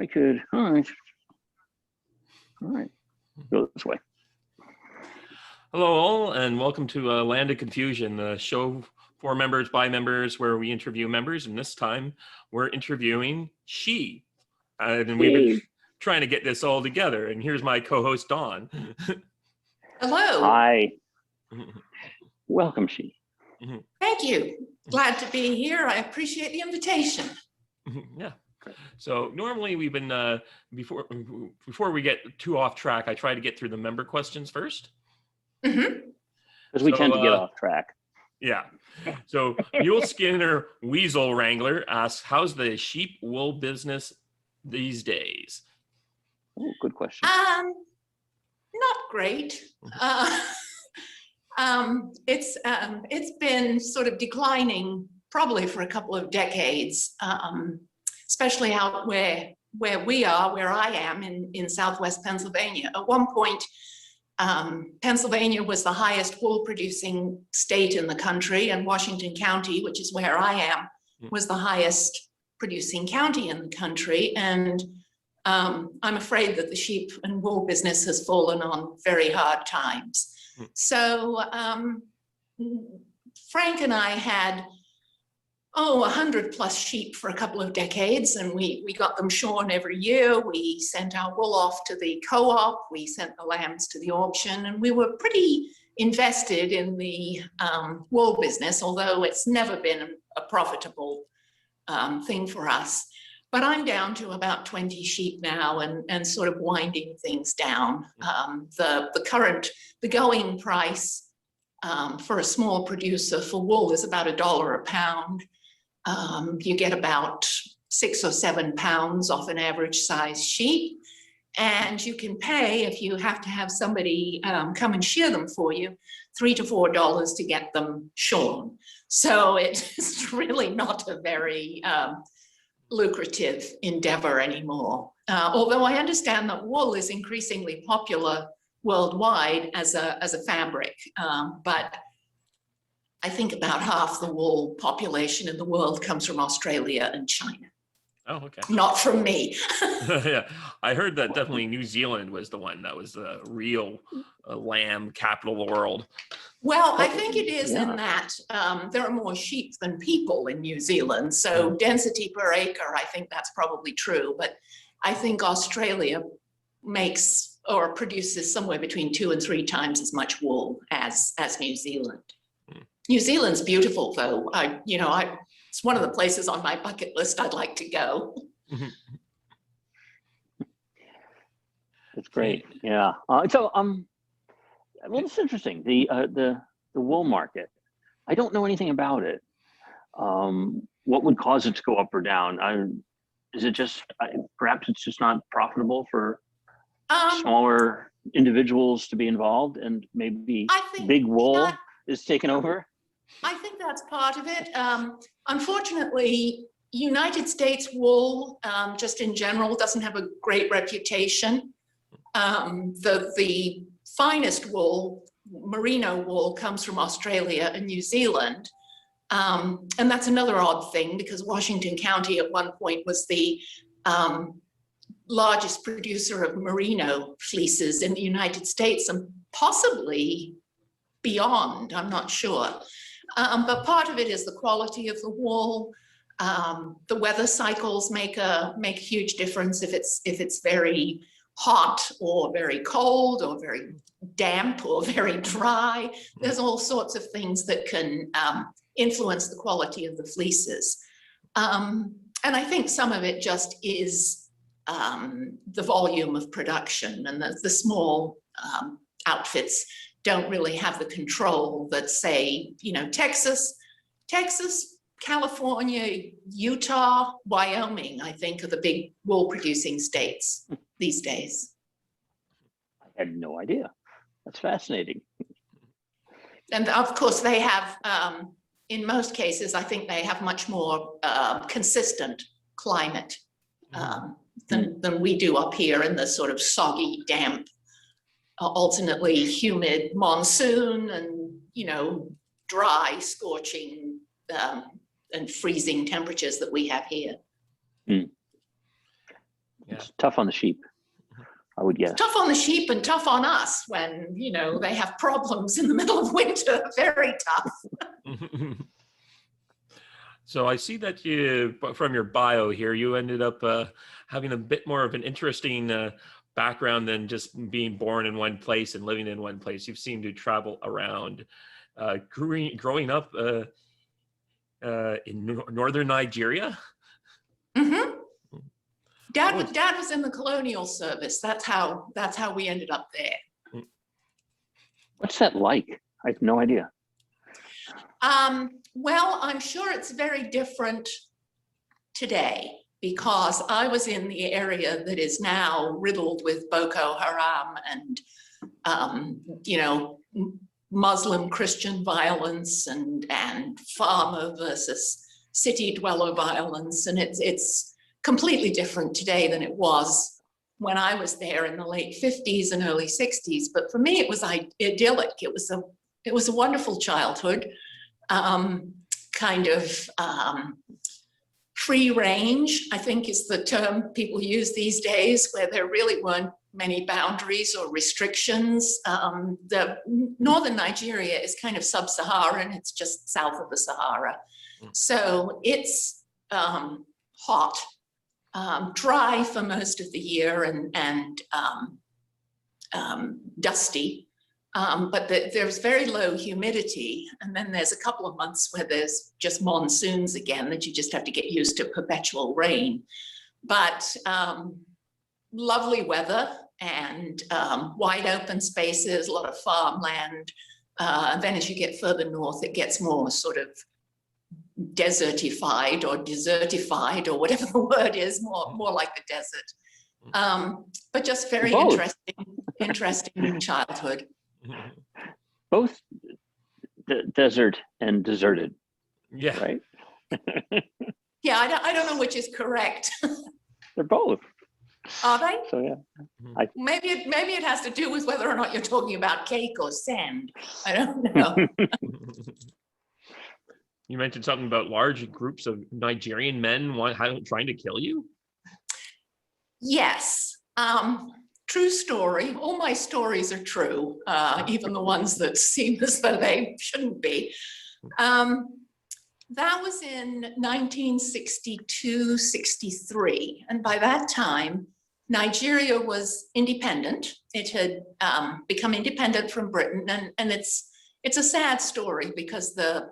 I could, all right, go this way. Hello all, and welcome to Land of Confusion, the show for members by members where we interview members, and this time we're interviewing She. And we've been trying to get this all together, and here's my co-host, Dawn. Hello. Hi. Welcome, She. Thank you. Glad to be here. I appreciate the invitation. Yeah. So normally we've been, before we get too off track, I try to get through the member questions first. Because we tend to get off track. Yeah. So Mule Skinner Weasel Wrangler asks, how's the sheep wool business these days? Oh, good question. Not great. It's been sort of declining probably for a couple of decades, especially out where I am in Southwest Pennsylvania. At one point, Pennsylvania was the highest wool producing state in the country, and Washington County, which is where I am, was the highest producing county in the country. And I'm afraid that the sheep and wool business has fallen on very hard times. So Frank and I had 100+ sheep for a couple of decades, and we got them shorn every year. We sent our wool off to the co-op, we sent the lambs to the auction, and we were pretty invested in the wool business, although it's never been a profitable thing for us. But I'm down to about 20 sheep now and sort of winding things down. The going price for a small producer for wool is about $1 a pound. You get about 6 or 7 pounds off an average size sheep, and you can pay, if you have to have somebody come and shear them for you, $3 to $4 to get them shorn. So it's really not a very lucrative endeavor anymore. Although I understand that wool is increasingly popular worldwide as a fabric, but I think about half the wool population in the world comes from Australia and China. Oh, okay. Not from me. Yeah, I heard that definitely New Zealand was the one that was the real lamb capital of the world. Well, I think it is in that there are more sheep than people in New Zealand. So density per acre, I think that's probably true. But I think Australia makes or produces somewhere between 2 and 3 times as much wool as New Zealand. New Zealand's beautiful, though. It's one of the places on my bucket list I'd like to go. That's great. Yeah. Well, it's interesting. The wool market. I don't know anything about it. What would cause it to go up or down? Is it just perhaps it's just not profitable for smaller individuals to be involved, and maybe big wool is taken over? I think that's part of it. Unfortunately, United States wool, just in general, doesn't have a great reputation. The finest wool, merino wool, comes from Australia and New Zealand. And that's another odd thing, because Washington County at one point was the largest producer of merino fleeces in the United States, and possibly beyond, I'm not sure. But part of it is the quality of the wool. The weather cycles make a huge difference. If it's very hot or very cold or very damp or very dry, there's all sorts of things that can influence the quality of the fleeces. And I think some of it just is the volume of production, and the small outfits don't really have the control that, say, Texas, California, Utah, Wyoming, I think, are the big wool producing states these days. I had no idea. That's fascinating. And of course they have, in most cases, I think they have much more consistent climate than we do up here in the sort of soggy, damp, alternately humid monsoon and, dry, scorching and freezing temperatures that we have here. Yeah. It's tough on the sheep, I would guess. Tough on the sheep and tough on us when, they have problems in the middle of winter. Very tough. So I see that from your bio here, you ended up having a bit more of an interesting background than just being born in one place and living in one place. You've seemed to travel around. Growing up in northern Nigeria. Mm-hmm. Dad was in the colonial service. That's how we ended up there. What's that like? I have no idea. Well, I'm sure it's very different today because I was in the area that is now riddled with Boko Haram and, Muslim Christian violence and farmer versus city dweller violence. And it's completely different today than it was when I was there in the late 50s and early 60s. But for me, it was idyllic. It was a wonderful childhood. Free range, I think is the term people use these days, where there really weren't many boundaries or restrictions. The northern Nigeria is kind of sub-Saharan, it's just south of the Sahara. So it's hot, dry for most of the year and dusty. But there's very low humidity. And then there's a couple of months where there's just monsoons again that you just have to get used to perpetual rain. But lovely weather and wide open spaces, a lot of farmland. And then as you get further north, it gets more sort of desertified or desertified or whatever the word is, more like the desert. But just very interesting childhood. Both desert and deserted. Yeah. Right. Yeah, I don't know which is correct. They're both. Are they? So yeah. Maybe it has to do with whether or not you're talking about cake or sand. I don't know. You mentioned something about large groups of Nigerian men trying to kill you. Yes. True story. All my stories are true, even the ones that seem as though they shouldn't be. That was in 1962, 63. And by that time, Nigeria was independent. It had become independent from Britain. And it's a sad story because the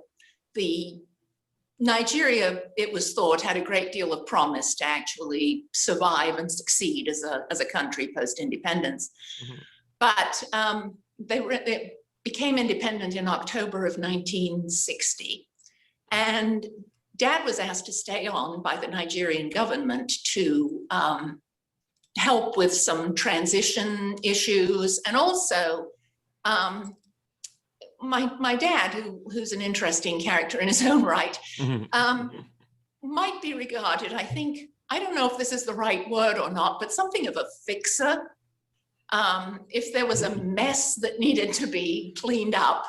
Nigeria, it was thought, had a great deal of promise to actually survive and succeed as a country post-independence. Mm-hmm. But they became independent in October of 1960. And Dad was asked to stay on by the Nigerian government to help with some transition issues. And also, my dad, who's an interesting character in his own right, might be regarded, I don't know if this is the right word or not, but something of a fixer. If there was a mess that needed to be cleaned up.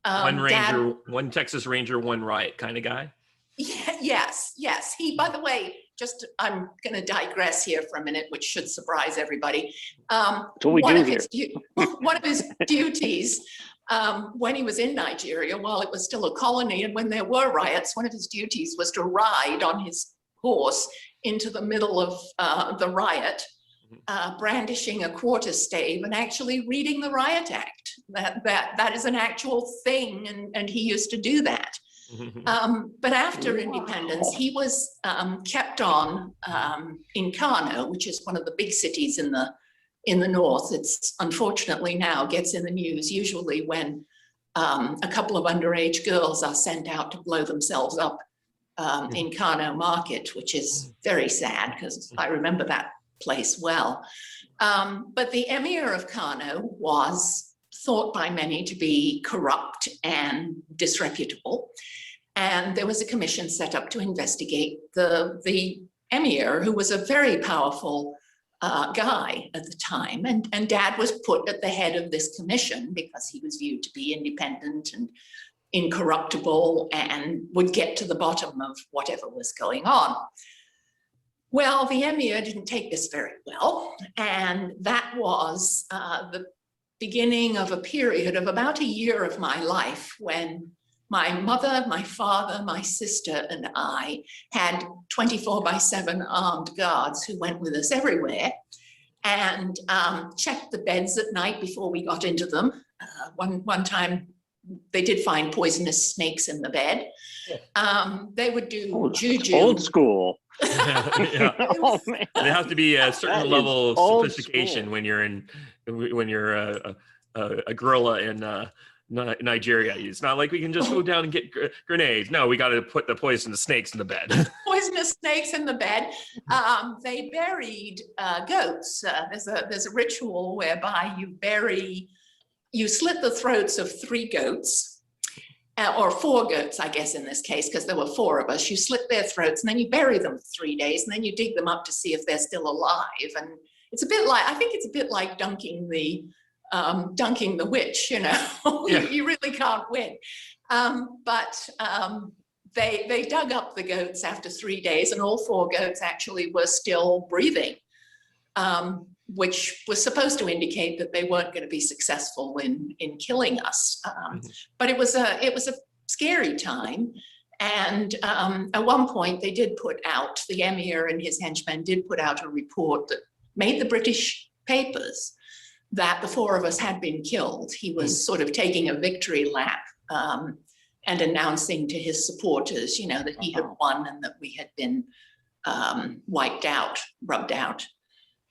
One Texas Ranger, one riot kind of guy. Yeah, yes. He, by the way, I'm going to digress here for a minute, which should surprise everybody. That's what we do here. One of his duties when he was in Nigeria, while it was still a colony, and when there were riots, one of his duties was to ride on his horse into the middle of the riot, brandishing a quarterstave and actually reading the riot act. That is an actual thing, and he used to do that. But after independence, he was kept on in Kano, which is one of the big cities in the north. It's unfortunately now gets in the news usually when a couple of underage girls are sent out to blow themselves up in Kano Market, which is very sad because I remember that place well. But the emir of Kano was thought by many to be corrupt and disreputable. And there was a commission set up to investigate the emir, who was a very powerful guy at the time. And Dad was put at the head of this commission because he was viewed to be independent and incorruptible and would get to the bottom of whatever was going on. Well, the emir didn't take this very well, and that was the beginning of a period of about a year of my life when my mother, my father, my sister, and I had 24/7 armed guards who went with us everywhere and checked the beds at night before we got into them. One time, they did find poisonous snakes in the bed. They would do juju. Old school. Yeah. Oh, man. There has to be a certain That is level of old sophistication school. when you're a guerrilla in Nigeria. It's not like we can just go down and get grenades. No, we got to put the poisonous snakes in the bed. Poisonous snakes in the bed. They buried goats. There's a ritual whereby you slit the throats of 3 goats. Or 4 goats, I guess, in this case, because there were 4 of us. You slit their throats and then you bury them for 3 days and then you dig them up to see if they're still alive. And it's a bit like, I think it's a bit like dunking the witch, you know. Yeah. You really can't win. They dug up the goats after 3 days and all 4 goats actually were still breathing, which was supposed to indicate that they weren't going to be successful in killing us. But it was a scary time. And at one point they did put out, the emir and his henchmen did put out a report that made the British papers that the 4 of us had been killed. He was sort of taking a victory lap and announcing to his supporters, you know, that he had won and that we had been wiped out, rubbed out.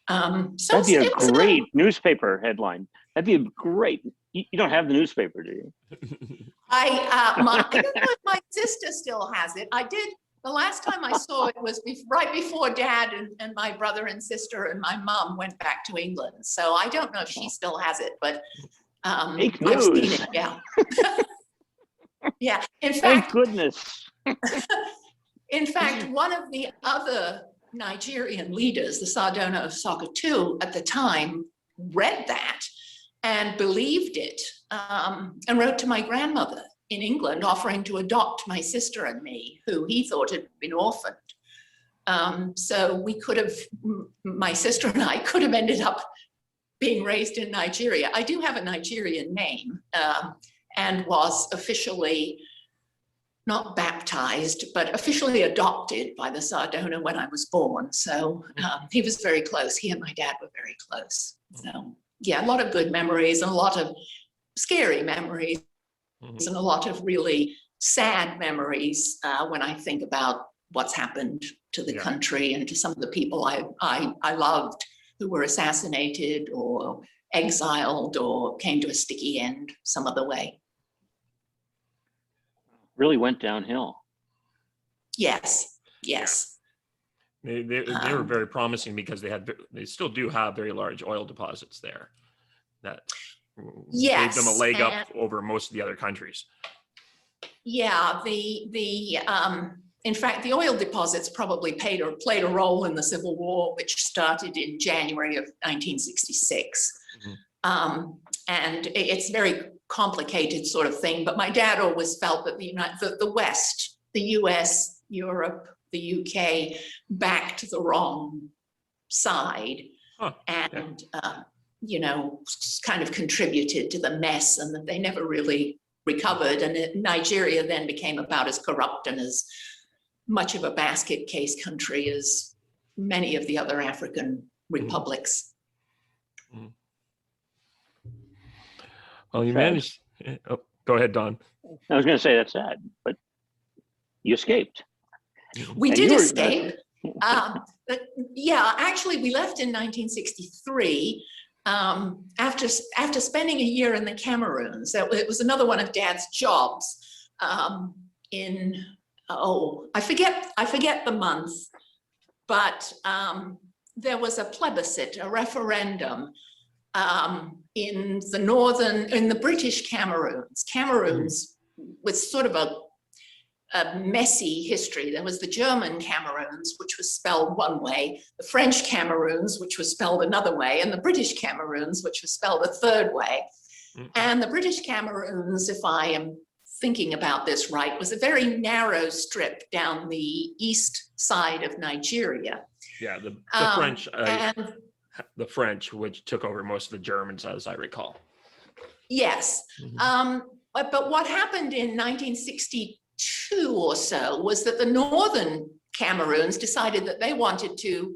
That'd be a great newspaper headline. That'd be a great. You don't have the newspaper, do you? I don't know if my sister still has it. I did. The last time I saw it was right before Dad and my brother and sister and my mom went back to England. So I don't know if she still has it, but Fake I've seen news. it. Yeah. Yeah. In Thank fact, goodness. one of the other Nigerian leaders, the Sardauna of Sokoto at the time, read that and believed it and wrote to my grandmother in England offering to adopt my sister and me, who he thought had been orphaned. So we could have, my sister and I could have ended up being raised in Nigeria. I do have a Nigerian name and was officially not baptized, but officially adopted by the Sardauna when I was born. So he was very close. He and my dad were very close. So yeah, a lot of good memories and a lot of scary memories and a lot of really sad memories when I think about what's happened to the country and to some of the people I loved who were assassinated or exiled or came to a sticky end some other way. Really went downhill. Yes, yes. They were very promising because they still do have very large oil deposits there that gave them a leg up over most of the other countries. Yeah, in fact, the oil deposits probably played a role in the Civil War, which started in January of 1966. And it's very complicated sort of thing, but my dad always felt that the West, the US, Europe, the UK, backed the wrong side and, you know, kind of contributed to the mess and that they never really recovered. And Nigeria then became about as corrupt and as much of a basket case country as many of the other African republics. Well, you managed. Oh, go ahead, Don. I was going to say that's sad, but you escaped. We did escape. But yeah, actually, we left in 1963 after spending a year in the Cameroons. It was another one of Dad's jobs I forget the month, but there was a plebiscite, a referendum in the British Cameroons. Cameroons was sort of a messy history. There was the German Cameroons, which was spelled one way, the French Cameroons, which was spelled another way, and the British Cameroons, which was spelled a third way. And the British Cameroons, if I am thinking about this right, was a very narrow strip down the east side of Nigeria. Yeah, the And the French, which took over most of the Germans, as I recall. yes. But what happened in 1962 or so was that the northern Cameroons decided that they wanted to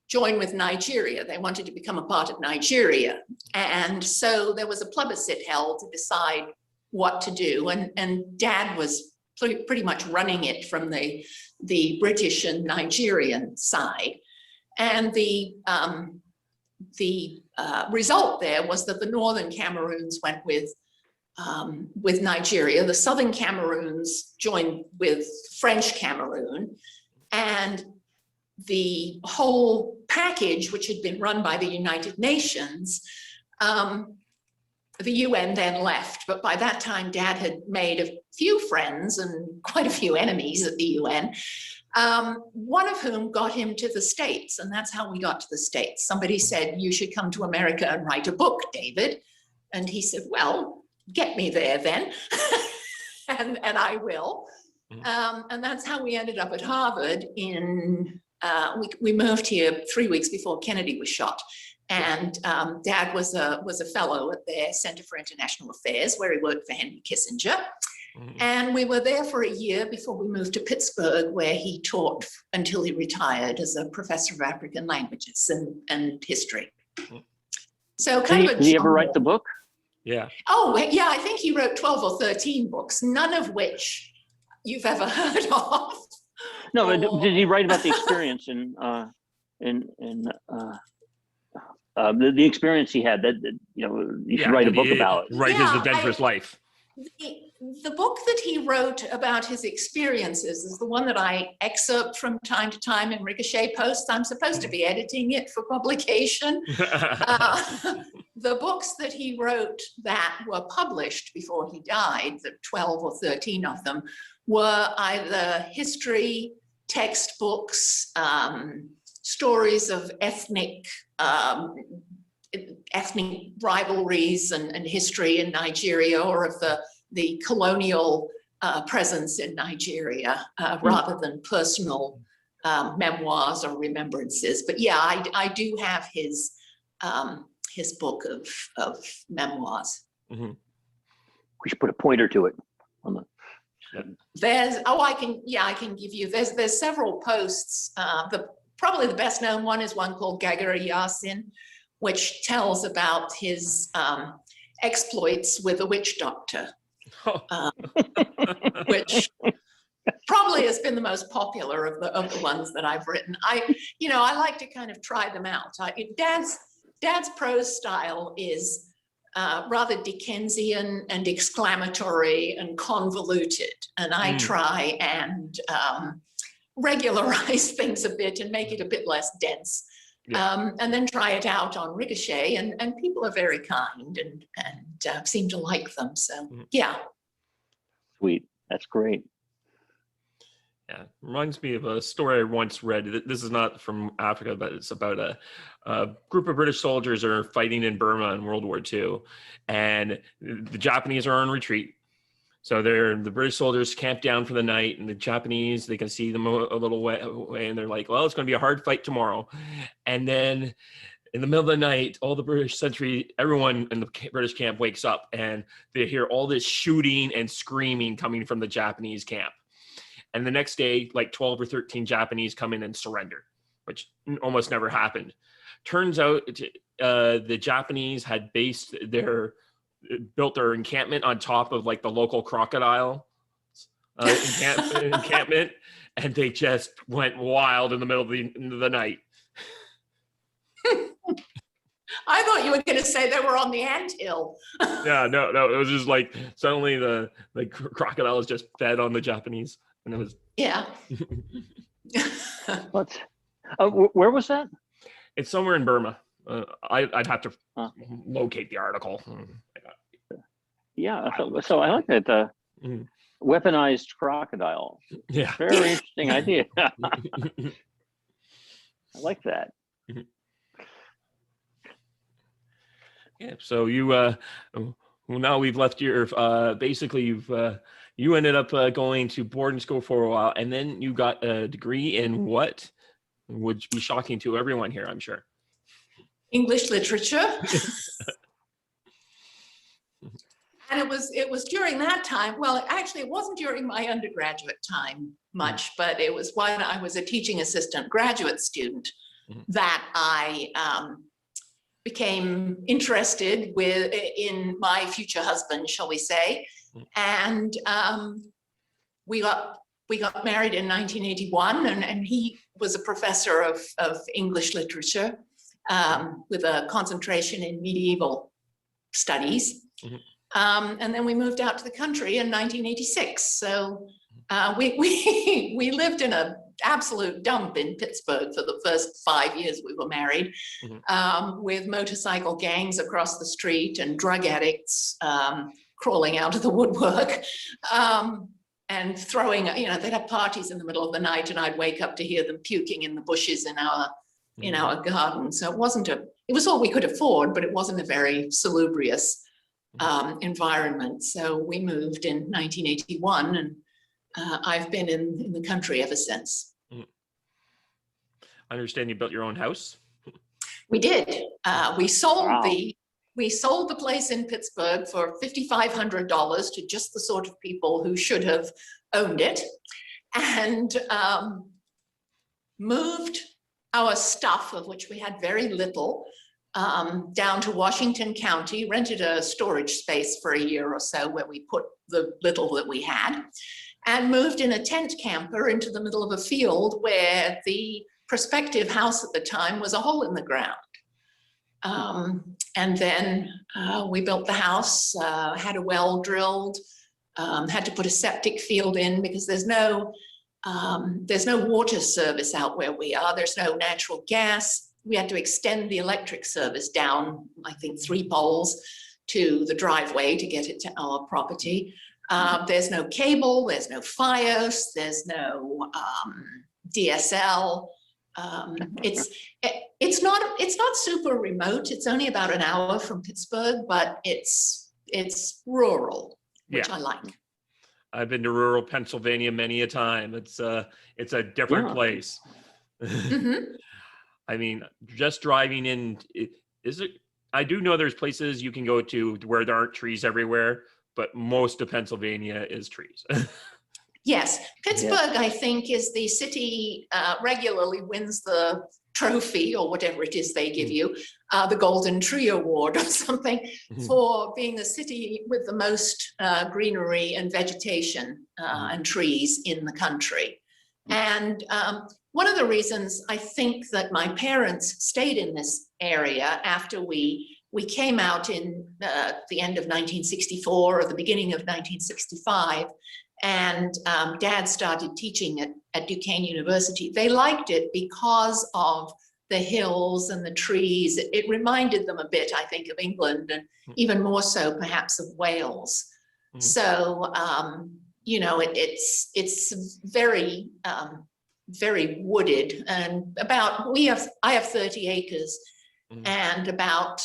join with Nigeria. They wanted to become a part of Nigeria. And so there was a plebiscite held to decide what to do. And Dad was pretty much running it from the British and Nigerian side. And the result there was that the northern Cameroons went with Nigeria. The southern Cameroons joined with French Cameroon, and the whole package, which had been run by the United Nations, the UN then left. But by that time, Dad had made a few friends and quite a few enemies at the UN, one of whom got him to the States. And that's how we got to the States. Somebody said, you should come to America and write a book, David. And he said, well, get me there then, and I will. And that's how we ended up at Harvard we moved here 3 weeks before Kennedy was shot. And Dad was a fellow at their Center for International Affairs, where he worked for Henry Kissinger. And we were there for a year before we moved to Pittsburgh, where he taught until he retired as a professor of African languages and history. So did he ever write the book? Yeah. Oh, yeah, I think he wrote 12 or 13 books, none of which you've ever heard of. No, but did he write about the experience the experience he had that you should write a book about it. Write his adventurous life. The book that he wrote about his experiences is the one that I excerpt from time to time in Ricochet posts. I'm supposed to be editing it for publication. The books that he wrote that were published before he died, the 12 or 13 of them, were either history, textbooks, stories of ethnic rivalries and history in Nigeria, or of the colonial presence in Nigeria, rather than personal memoirs or remembrances. But yeah, I do have his book of memoirs. We should put a pointer to it on the. I can give you. There's several posts. Probably the best known one is one called Gagara Yasin, which tells about his exploits with a witch doctor, which probably has been the most popular of the ones that I've written. I like to kind of try them out. Dad's prose style is rather Dickensian and exclamatory and convoluted, and I try and regularize things a bit and make it a bit less dense. And then try it out on Ricochet, and people are very kind and seem to like them. So yeah. Sweet, that's great. Yeah, reminds me of a story I once read. This is not from Africa, but it's about a group of British soldiers are fighting in Burma in World War II, and the Japanese are on retreat. So the British soldiers camp down for the night, and the Japanese, they can see them a little way away, and they're like, well, it's going to be a hard fight tomorrow. And then in the middle of the night, all the British sentry, everyone in the British camp wakes up, and they hear all this shooting and screaming coming from the Japanese camp. And the next day, like 12 or 13 Japanese come in and surrender, which almost never happened. Turns out the Japanese had built their encampment on top of like the local crocodile encampment, and they just went wild in the middle of the night. I thought you were going to say they were on the anthill. Yeah, no, it was just like suddenly the crocodiles just fed on the Japanese, and it was What? Where was that? It's somewhere in Burma. I'd have to locate the article. Yeah, so I like that weaponized crocodile. Yeah, very interesting idea. I like that. Yeah. So you now we've left your basically you ended up going to boarding school for a while, and then you got a degree in what? Would be shocking to everyone here, I'm sure. English literature. And it was during that time, well, actually it wasn't during my undergraduate time much, but it was when I was a teaching assistant graduate student that I became interested in my future husband, shall we say. And we got married in 1981, and he was a professor of English literature with a concentration in medieval studies. And then we moved out to the country in 1986. So we lived in an absolute dump in Pittsburgh for the first 5 years we were married, with motorcycle gangs across the street and drug addicts crawling out of the woodwork and throwing, they'd have parties in the middle of the night and I'd wake up to hear them puking in the bushes in our garden. So it was all we could afford, but it wasn't a very salubrious environment. So we moved in 1981, and I've been in the country ever since. I understand you built your own house. We did. We sold Wow. the place in Pittsburgh for $5,500 to just the sort of people who should have owned it, and moved our stuff, of which we had very little, down to Washington County, rented a storage space for a year or so where we put the little that we had, and moved in a tent camper into the middle of a field where the prospective house at the time was a hole in the ground. And then we built the house, had a well drilled, had to put a septic field in because there's no water service out where we are. There's no natural gas. We had to extend the electric service down, I think, 3 poles to the driveway to get it to our property. There's no cable, there's no Fios, there's no DSL. It's not super remote. It's only about an hour from Pittsburgh, but it's rural, which I like. I've been to rural Pennsylvania many a time. It's a different place. I mean, just driving in, I do know there's places you can go to where there aren't trees everywhere, but most of Pennsylvania is trees. Yes, Pittsburgh, I think, is the city regularly wins the trophy or whatever it is they give you, the Golden Tree Award or something, for being the city with the most greenery and vegetation and trees in the country. And one of the reasons I think that my parents stayed in this area after we came out in the end of 1964 or the beginning of 1965, and Dad started teaching at Duquesne University. They liked it because of the hills and the trees. It reminded them a bit, I think, of England, and even more so perhaps of Wales. So, it's very, very wooded, and I have 30 acres and about,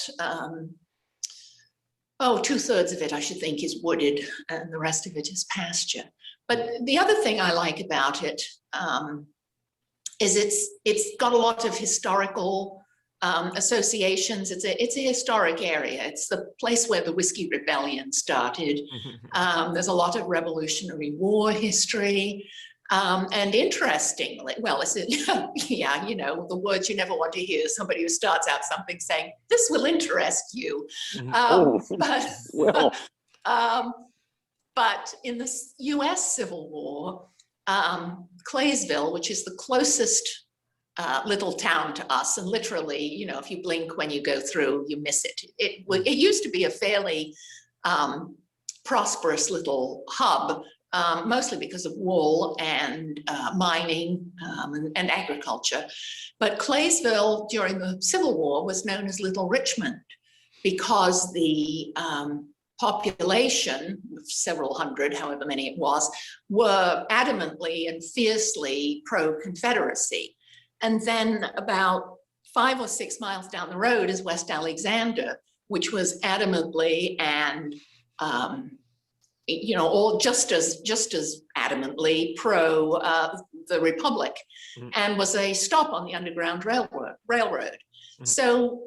2/3 of it, I should think, is wooded, and the rest of it is pasture. But the other thing I like about it is it's got a lot of historical associations. It's a historic area. It's the place where the Whiskey Rebellion started. There's a lot of Revolutionary War history. And interestingly, well, the words you never want to hear, somebody who starts out something saying, this will interest you. But in the US Civil War, Claysville, which is the closest little town to us, and literally, if you blink when you go through, you miss it. It used to be a fairly prosperous little hub, mostly because of wool and mining and agriculture. But Claysville during the Civil War was known as Little Richmond because the population, several hundred, however many it was, were adamantly and fiercely pro-Confederacy. And then about 5 or 6 miles down the road is West Alexander, which was adamantly and you know, all just as adamantly pro the Republic, and was a stop on the Underground Railroad. So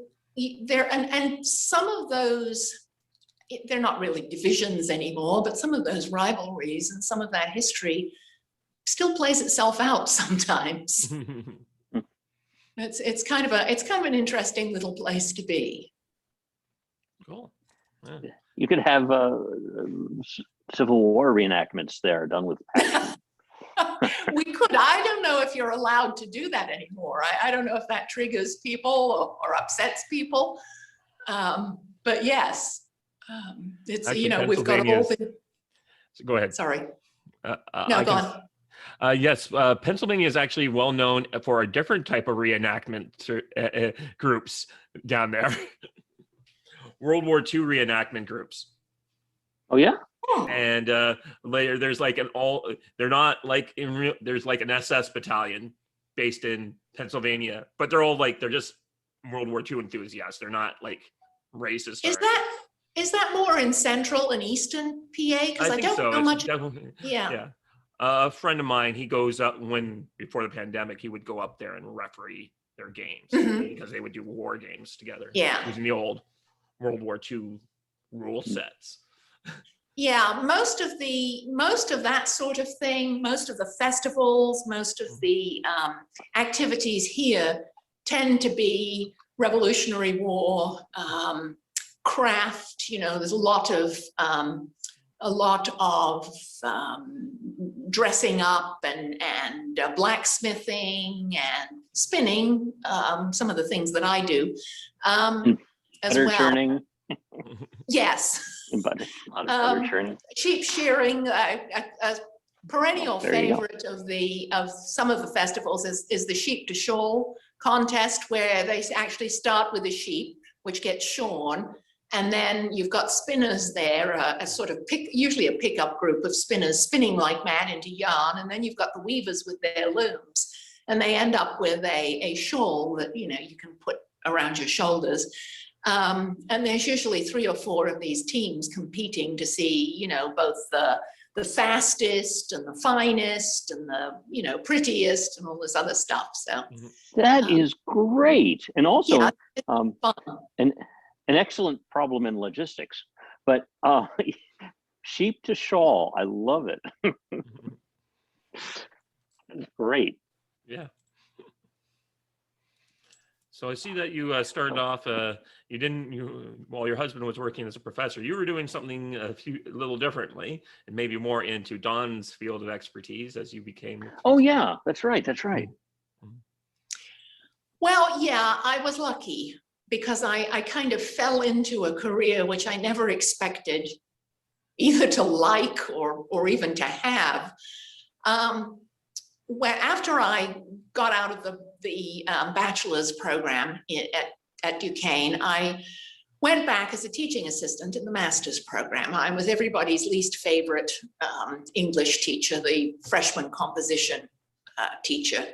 there, and some of those, they're not really divisions anymore, but some of those rivalries and some of that history still plays itself out sometimes. It's kind of an interesting little place to be. Cool. Yeah. You could have Civil War reenactments there done with passion. We could. I don't know if you're allowed to do that anymore. I don't know if that triggers people or upsets people. But yes, it's, Actually, you know, we've got all the. Go ahead. Sorry. No, go on. Yes, Pennsylvania is actually well known for a different type of reenactment groups down there. World War II reenactment groups. Oh yeah. And later there's like they're not like there's like an SS battalion based in Pennsylvania, but they're all like, they're just World War II enthusiasts. They're not like racist. Is that more in central and eastern PA? Because I don't know much. Yeah. A friend of mine, he goes up before the pandemic, he would go up there and referee their games because they would do war games together. Yeah. Using the old World War II rule sets. Yeah, most of that sort of thing, most of the festivals, most of the activities here tend to be Revolutionary War, craft. You know, there's a lot of dressing up and blacksmithing and spinning. Some of the things that I do as butter well. churning. Yes. Butter churning. Sheep shearing, a perennial favorite of some of the festivals is the sheep to shawl contest, where they actually start with a sheep which gets shorn, and then you've got spinners there, a sort of usually a pickup group of spinners spinning like mad into yarn, and then you've got the weavers with their looms, and they end up with a shawl that, you know, you can put around your shoulders. And there's usually 3 or 4 of these teams competing to see, you know, both the fastest and the finest and the, you know, prettiest and all this other stuff. So that is great, and also fun. An excellent problem in logistics. But sheep to shawl, I love it. That's great. Yeah. So I see that you started off, while your husband was working as a professor, you were doing something a little differently, and maybe more into Don's field of expertise as you became. Oh yeah, that's right. That's right. Well, yeah, I was lucky because I kind of fell into a career which I never expected either to like or even to have. Where after I got out of the bachelor's program at Duquesne, I went back as a teaching assistant in the master's program. I was everybody's least favorite English teacher, the freshman composition teacher.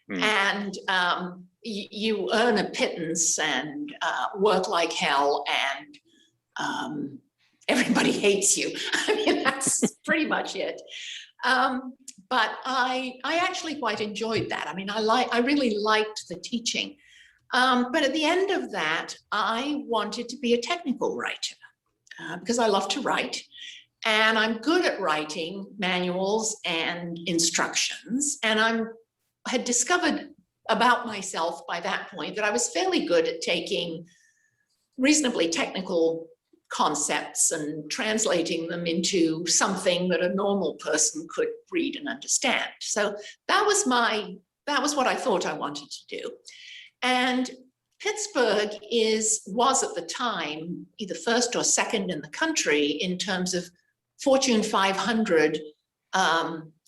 And you earn a pittance and work like hell, and everybody hates you. I mean, that's pretty much it. But I actually quite enjoyed that. I mean, I really liked the teaching. But at the end of that, I wanted to be a technical writer because I love to write. And I'm good at writing manuals and instructions. And I had discovered about myself by that point that I was fairly good at taking reasonably technical concepts and translating them into something that a normal person could read and understand. So that was what I thought I wanted to do. And Pittsburgh was at the time either first or second in the country in terms of Fortune 500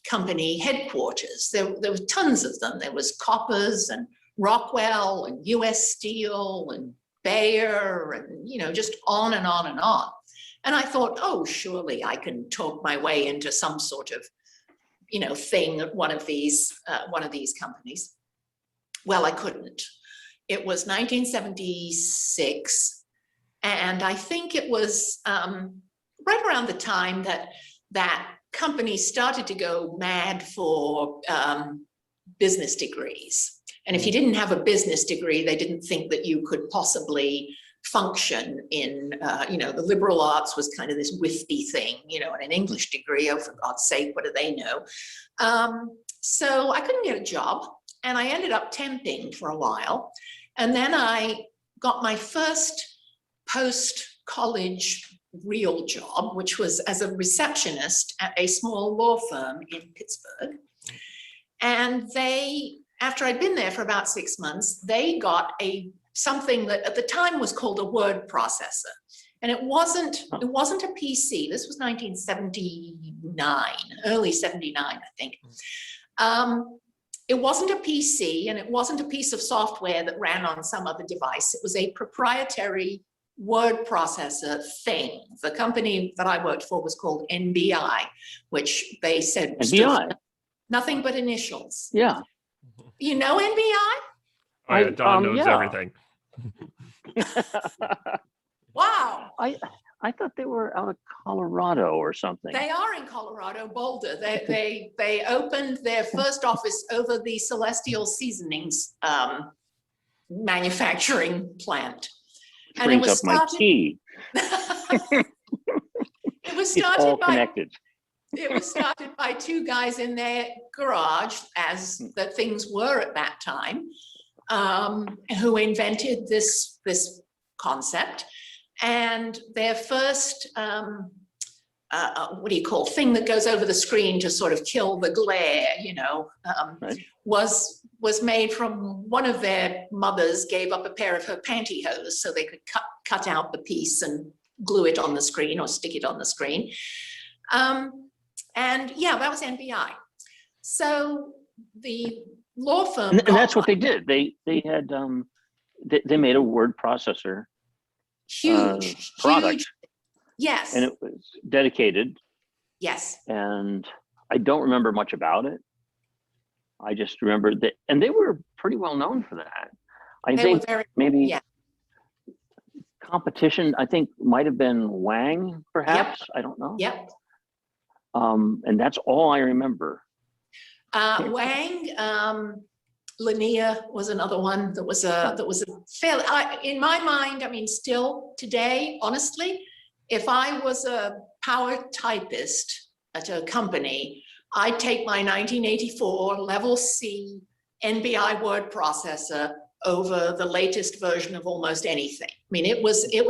company headquarters. There were tons of them. There was Koppers and Rockwell and US Steel and Bayer and, you know, just on and on and on. And I thought, oh, surely I can talk my way into some sort of, you know, thing at one of these companies. Well, I couldn't. It was 1976, and I think it was right around the time that companies started to go mad for business degrees. And if you didn't have a business degree, they didn't think that you could possibly function in, the liberal arts was kind of this wispy thing, and an English degree, oh, for God's sake, what do they know? So I couldn't get a job, and I ended up temping for a while. And then I got my first post-college real job, which was as a receptionist at a small law firm in Pittsburgh. And after I'd been there for about 6 months, they got something that at the time was called a word processor. And it wasn't a PC. This was 1979, early 79, I think. It wasn't a PC, and it wasn't a piece of software that ran on some other device. It was a proprietary word processor thing. The company that I worked for was called NBI, which they said NBI, nothing but initials. Yeah. You know NBI? Oh, yeah, Don knows yeah. everything. Wow. I thought they were out of Colorado or something. They are in Colorado, Boulder. They opened their first office over the Celestial Seasonings manufacturing plant. And it was my key. It was It's all started by connected. it was started by two guys in their garage, as the things were at that time, who invented this concept. And their first, thing that goes over the screen to sort of kill the glare, Right. was made from one of their mothers gave up a pair of her pantyhose so they could cut out the piece and glue it on the screen or stick it on the screen. And yeah, that was NBI. So the law firm. And that's what they did. They had they made a word processor. Huge product. Yes. And it was dedicated. Yes. And I don't remember much about it. I just remember that, and they were pretty well known for that. I think maybe competition, I think might have been Wang, perhaps. Yep. I don't know. Yep. And that's all I remember. Wang, Linnea was another one that was a fair. In my mind, I mean, still today, honestly, if I was a power typist at a company, I'd take my 1984 level C NBI word processor over the latest version of almost anything. I mean, it was a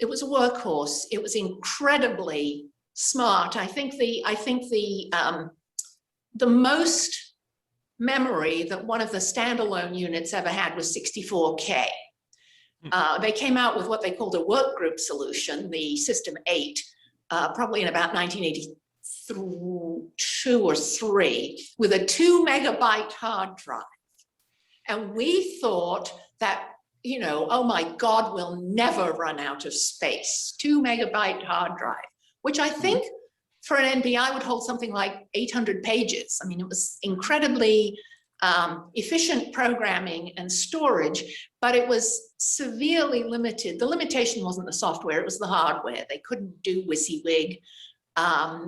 workhorse. It was incredibly smart. I think the most memory that one of the standalone units ever had was 64K. They came out with what they called a work group solution, the System 8, probably in about 1982 or 3, with a 2 megabyte hard drive. And we thought that, oh my God, we'll never run out of space. 2 megabyte hard drive, which I think for an NBI would hold something like 800 pages. I mean, it was incredibly efficient programming and storage, but it was severely limited. The limitation wasn't the software, it was the hardware. They couldn't do WYSIWYG.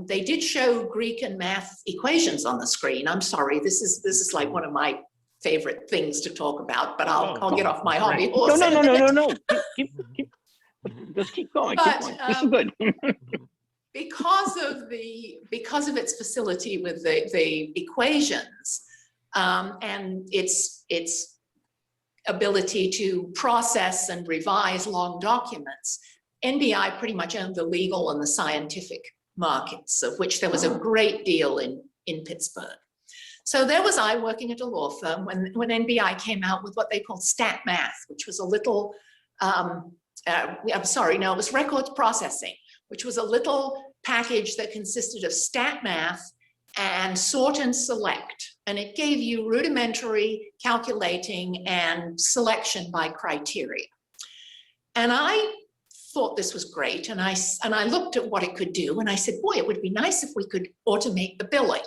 They did show Greek and math equations on the screen. I'm sorry, this is like one of my favorite things to talk about, but I'll get off my hobby horse. No. Just keep going. But, This is good. because of its facility with the equations and its ability to process and revise long documents, NBI pretty much owned the legal and the scientific markets, of which there was a great deal in Pittsburgh. So there was I working at a law firm when NBI came out with what they called stat math, which was a little, it was records processing, which was a little package that consisted of stat math and sort and select. And it gave you rudimentary calculating and selection by criteria. And I thought this was great. And I looked at what it could do. And I said, boy, it would be nice if we could automate the billing.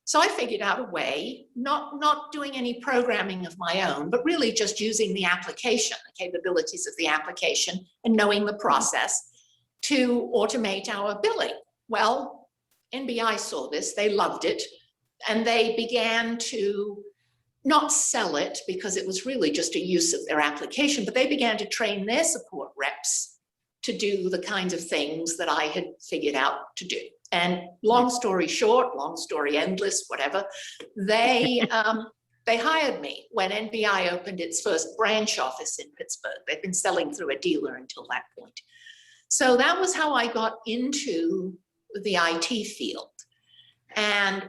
So I figured out a way, not doing any programming of my own, but really just using the application, the capabilities of the application and knowing the process. to automate our billing. Well, NBI saw this, they loved it, and they began to not sell it because it was really just a use of their application, but they began to train their support reps to do the kinds of things that I had figured out to do. And long story short, long story endless, whatever, they hired me when NBI opened its first branch office in Pittsburgh. They'd been selling through a dealer until that point. So that was how I got into the IT field. And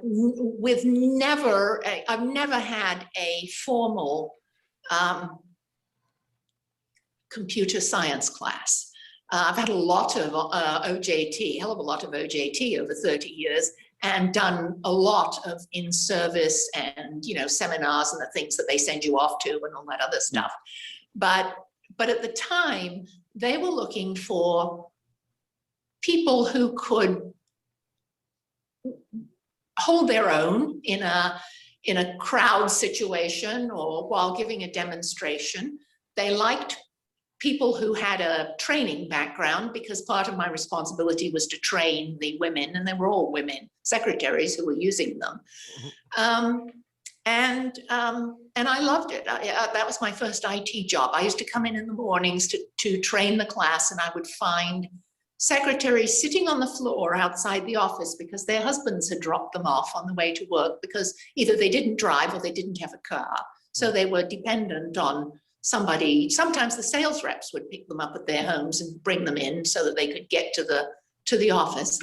I've never had a formal computer science class. I've had a lot of OJT, hell of a lot of OJT over 30 years, and done a lot of in-service and, you know, seminars and the things that they send you off to and all that other stuff. But at the time, they were looking for people who could hold their own in a crowd situation or while giving a demonstration. They liked people who had a training background, because part of my responsibility was to train the women, and they were all women secretaries who were using them. And I loved it. That was my first IT job. I used to come in the mornings to train the class, and I would find secretaries sitting on the floor outside the office because their husbands had dropped them off on the way to work, because either they didn't drive or they didn't have a car. So they were dependent on somebody. Sometimes the sales reps would pick them up at their homes and bring them in so that they could get to the office.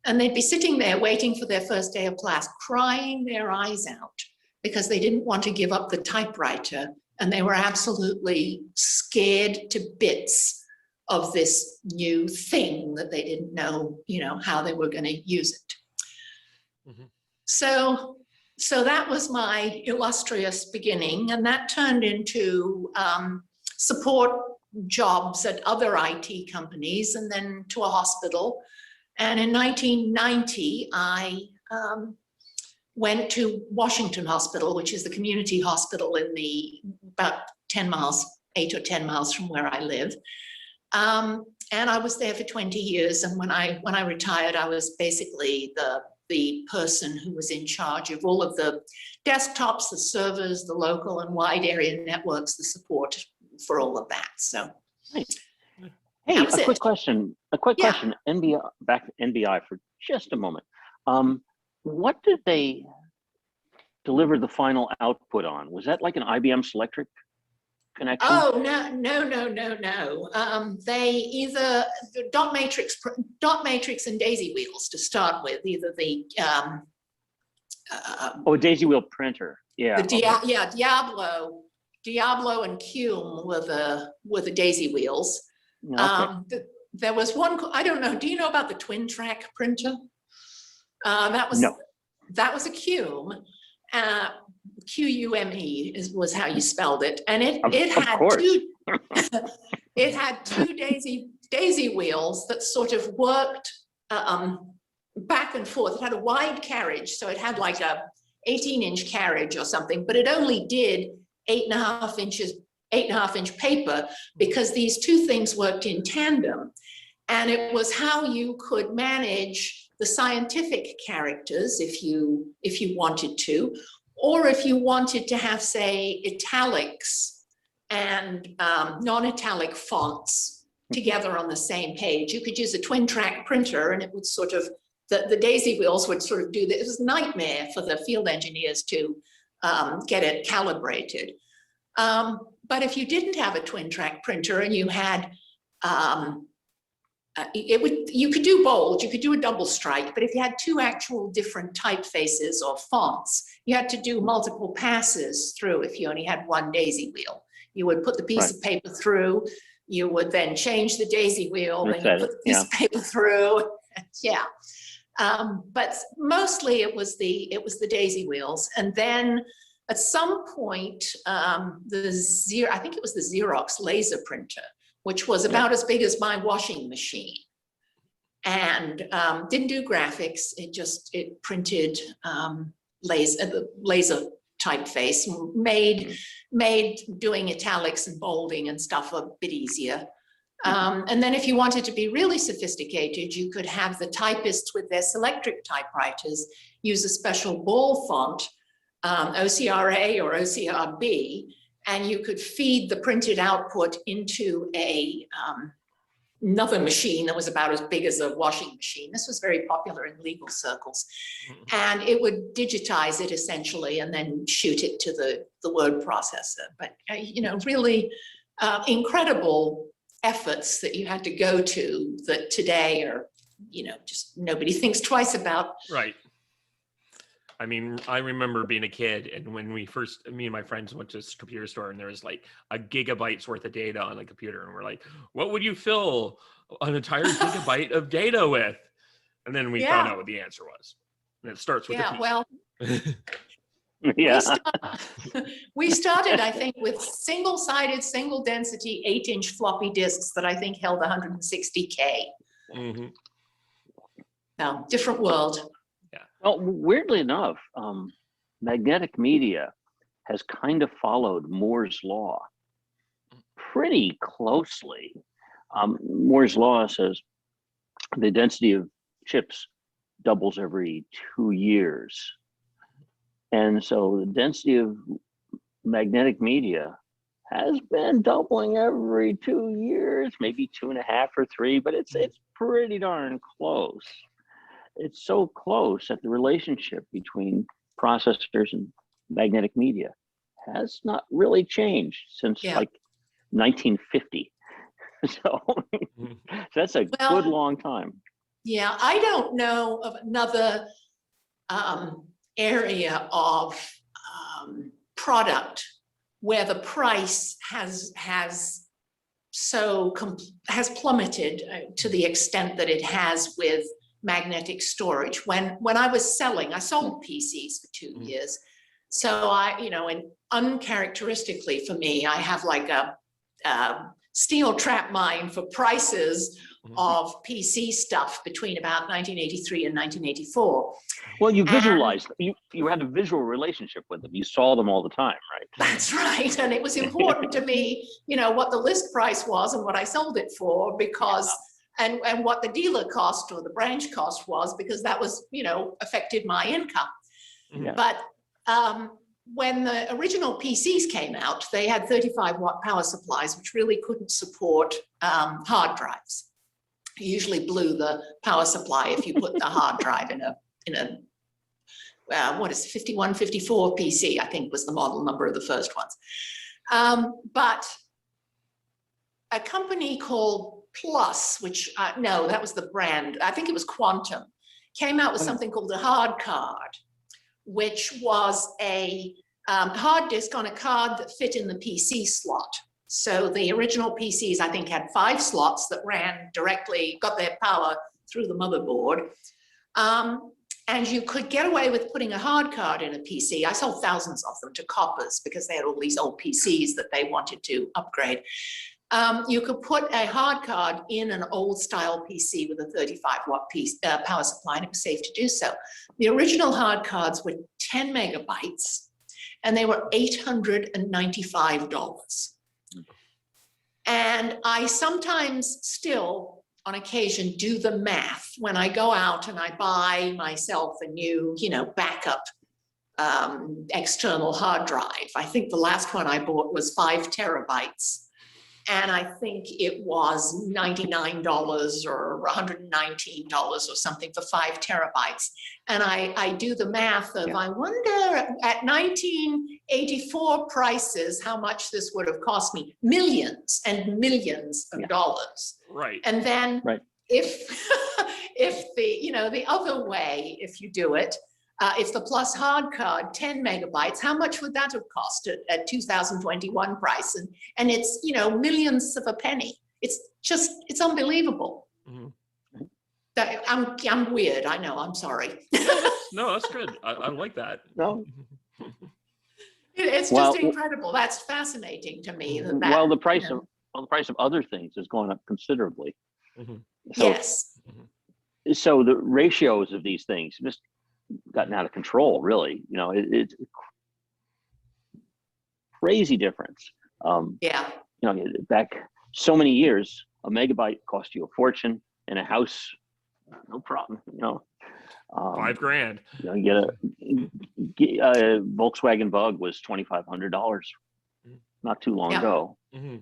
And they'd be sitting there waiting for their first day of class, crying their eyes out because they didn't want to give up the typewriter, and they were absolutely scared to bits of this new thing that they didn't know, you know, how they were going to use it. Mm-hmm. So that was my illustrious beginning, and that turned into support jobs at other IT companies and then to a hospital. And in 1990, I went to Washington Hospital, which is the community hospital in about 10 miles, 8 or 10 miles from where I live. And I was there for 20 years. And when I retired, I was basically the person who was in charge of all of the desktops, the servers, the local and wide area networks, the support for all of that. So, hey, a quick question. NBI, back to NBI for just a moment. What did they deliver the final output on? Was that like an IBM Selectric connection? Oh, no. They either the dot matrix and daisy wheels to start with, either the a daisy wheel printer. Yeah. Diablo and Cume were the daisy wheels. Okay. There was one, I don't know, do you know about the twin track printer? That was a Cume. QUME was how you spelled it, and it had two daisy wheels that sort of worked back and forth. It had a wide carriage, so it had like a 18-inch carriage or something, but it only did 8.5-inch paper, because these two things worked in tandem. And it was how you could manage the scientific characters if you wanted to, or if you wanted to have, say, italics and non-italic fonts together on the same page. You could use a twin track printer, and it would sort of, the daisy wheels would sort of do this. It was a nightmare for the field engineers to get it calibrated. But if you didn't have a twin track printer and you had, you could do bold, you could do a double strike, but if you had two actual different typefaces or fonts, you had to do multiple passes through if you only had one daisy wheel. You would put the piece of paper through, you would then change the daisy wheel, then you put the piece of paper through. But mostly it was the daisy wheels. And then at some point, I think it was the Xerox laser printer, which was about as big as my washing machine, and didn't do graphics. It printed laser typeface, made doing italics and bolding and stuff a bit easier. And then if you wanted to be really sophisticated, you could have the typists with their Selectric typewriters use a special ball font, OCRA or OCRB, and you could feed the printed output into another machine that was about as big as a washing machine. This was very popular in legal circles. And it would digitize it essentially and then shoot it to the word processor. But, you know, really incredible efforts that you had to go to that today are, you know, just nobody thinks twice about. Right. I mean, I remember being a kid, and when me and my friends went to this computer store, and there was like a gigabyte's worth of data on the computer, and we're like, what would you fill an entire gigabyte of data with? And then we found out what the answer was. And it starts with a P. Well, Yeah. we started, I think, with single-sided, single-density, 8-inch floppy disks that I think held 160K. Mm-hmm. No, different world. Well, weirdly enough, magnetic media has kind of followed Moore's law pretty closely. Moore's law says the density of chips doubles every 2 years. And so the density of magnetic media has been doubling every 2 years, maybe 2.5 or 3, but it's pretty darn close. It's so close that the relationship between processors and magnetic media has not really changed since like 1950. So that's a good long time. Yeah, I don't know of another area of product where the price has plummeted to the extent that it has with magnetic storage. When I sold PCs for 2 years. So and uncharacteristically for me, I have like a steel trap mine for prices of PC stuff between about 1983 and 1984. Well, you visualized, you had a visual relationship with them. You saw them all the time, right? That's right. And it was important to me, what the list price was and what I sold it for, because and what the dealer cost or the branch cost was, because that was, affected my income. Yeah. But when the original PCs came out, they had 35-watt power supplies, which really couldn't support hard drives. You usually blew the power supply if you put the hard drive in a 5154 PC, I think was the model number of the first ones. But a company called Plus, which, no, that was the brand, I think it was Quantum, came out with something called a hard card, which was a hard disk on a card that fit in the PC slot. So the original PCs, I think, had 5 slots that ran directly, got their power through the motherboard. And you could get away with putting a hard card in a PC. I sold thousands of them to coppers because they had all these old PCs that they wanted to upgrade. You could put a hard card in an old style PC with a 35-watt power supply, and it was safe to do so. The original hard cards were 10 megabytes, and they were $895. And I sometimes still, on occasion, do the math when I go out and I buy myself a new, backup external hard drive. I think the last one I bought was 5 terabytes. And I think it was $99 or $119 or something for 5 terabytes. And I do the math of, I wonder at 1984 prices, how much this would have cost me. Millions and millions of dollars. Right. And then if the other way, if you do it, if the Plus hard card, 10 megabytes, how much would that have cost at 2021 price? And it's, millions of a penny. It's unbelievable. Mm-hmm. I'm weird, I know, I'm sorry. No, that's good. I like that. No. It's just incredible. That's fascinating to me. Well, the price of other things is going up considerably. Mm-hmm. So, yes. So the ratios of these things just gotten out of control, really. It's crazy difference. Back so many years, A megabyte cost you a fortune. In a house, no problem. You know, $5,000. you know, get a Volkswagen Bug was $2,500 not too long ago. Mm-hmm.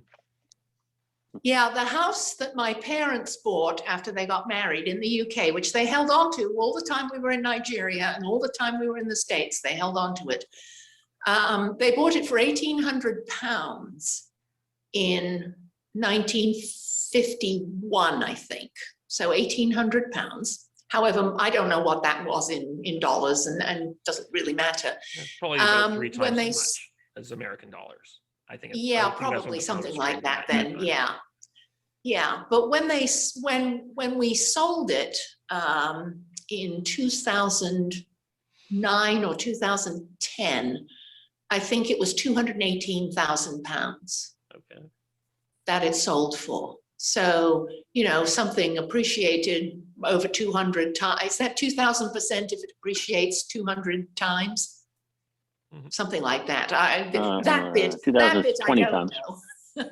Yeah, the house that my parents bought after they got married in the UK, which they held on to all the time we were in Nigeria and all the time we were in the States, they held on to it. They bought it for £1,800 in 1951, I think. So £1,800. However, I don't know what that was in dollars, and doesn't really matter. That's probably about 3 when times they, as much as American dollars. I think. Yeah, I think probably something like that then. Right. Yeah. Yeah, but when we sold it in 2009 or 2010, I think it was £218,000 Okay. that it sold for. So, you know, something appreciated over 200 times. Is that 2,000% if it appreciates 200 times? Mhm. Something like that. That bit I 2020 don't times. know.